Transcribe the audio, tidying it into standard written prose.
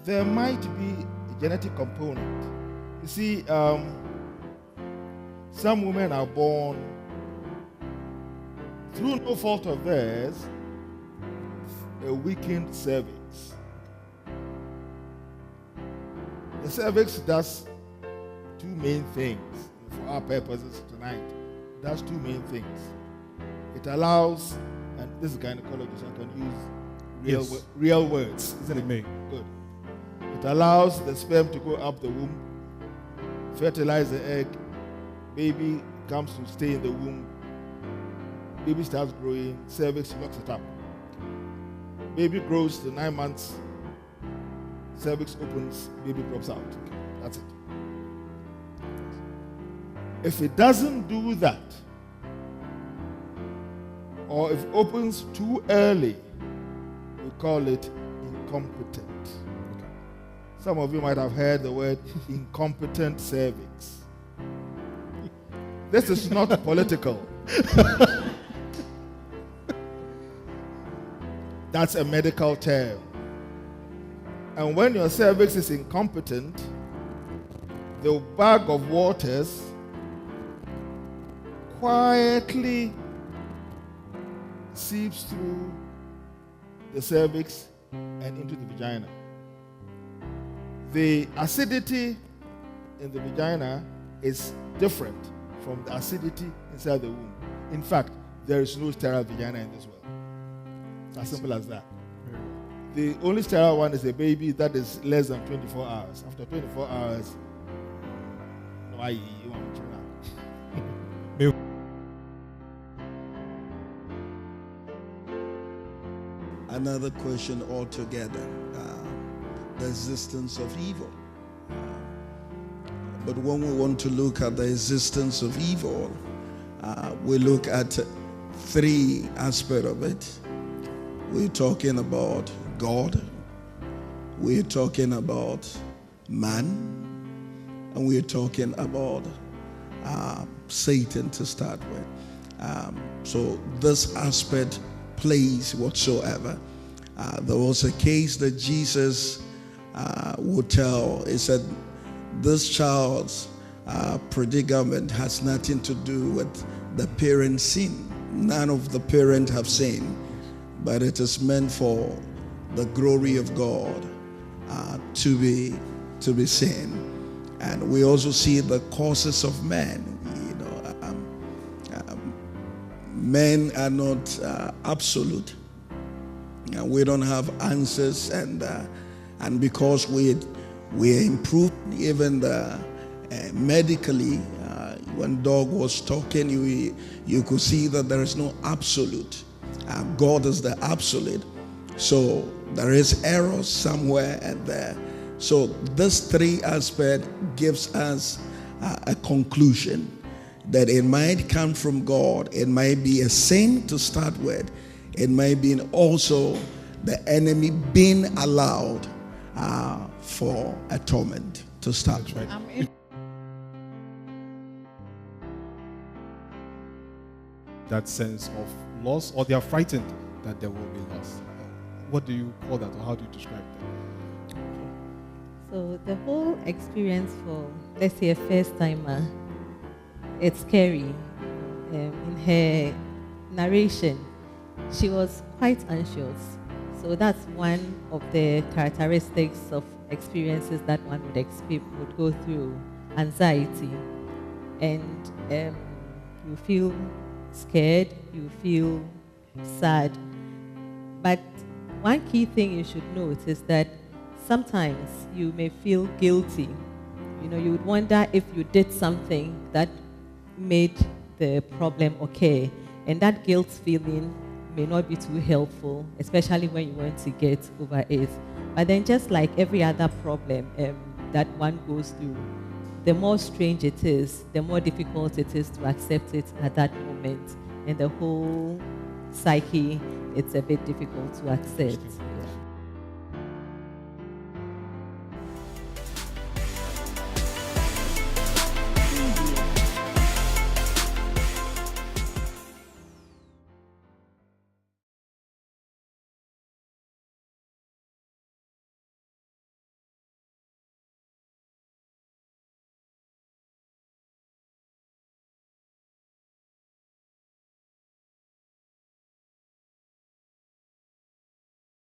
there might be a genetic component. You see, some women are born through no fault of theirs, a weakened cervix. The cervix does two main things. For our purposes tonight, it does two main things. It allows, and this is gynecology, so I can use real words, isn't it? Good. It allows the sperm to go up the womb, fertilize the egg, baby comes to stay in the womb, baby starts growing, cervix locks it up. Baby grows to 9 months, cervix opens, baby drops out. That's it. If it doesn't do that, or if it opens too early, we call it incompetent. Okay. Some of you might have heard the word incompetent cervix. This is not political. That's a medical term. And when your cervix is incompetent, the bag of waters quietly seeps through the cervix and into the vagina. The acidity in the vagina is different from the acidity inside the womb. In fact, there is no sterile vagina in this world. It's as simple as that. The only sterile one is a baby that is less than 24 hours. After 24 hours, no, you want to now. Another question altogether, the existence of evil. But when we want to look at the existence of evil, we look at three aspects of it. We're talking about God, we're talking about man, and we're talking about Satan to start with. So this aspect plays whatsoever. There was a case that Jesus would tell. He said, this child's predicament has nothing to do with the parent's sin. None of the parents have sinned, but it is meant for the glory of God to be seen. And we also see the causes of men. Men are not absolute. We don't have answers, and because we improved even medically. When dog was talking, you could see that there is no absolute. God is the absolute. So there is error somewhere and there. So this three aspect gives us a conclusion that it might come from God. It might be a sin to start with. It might be also the enemy being allowed for a torment to start with. That sense of loss, or they are frightened that there will be loss. What do you call that, or how do you describe that? So the whole experience for, let's say, a first-timer, it's scary. In her narration, she was quite anxious. So that's one of the characteristics of experiences that one would go through: anxiety, and you feel scared, you feel sad. But one key thing you should note is that sometimes you may feel guilty. You would wonder if you did something that made the problem okay. And that guilt feeling may not be too helpful, especially when you want to get over it. But then, just like every other problem that one goes through, the more strange it is, the more difficult it is to accept it at that moment. And the whole psyche, it's a bit difficult to accept.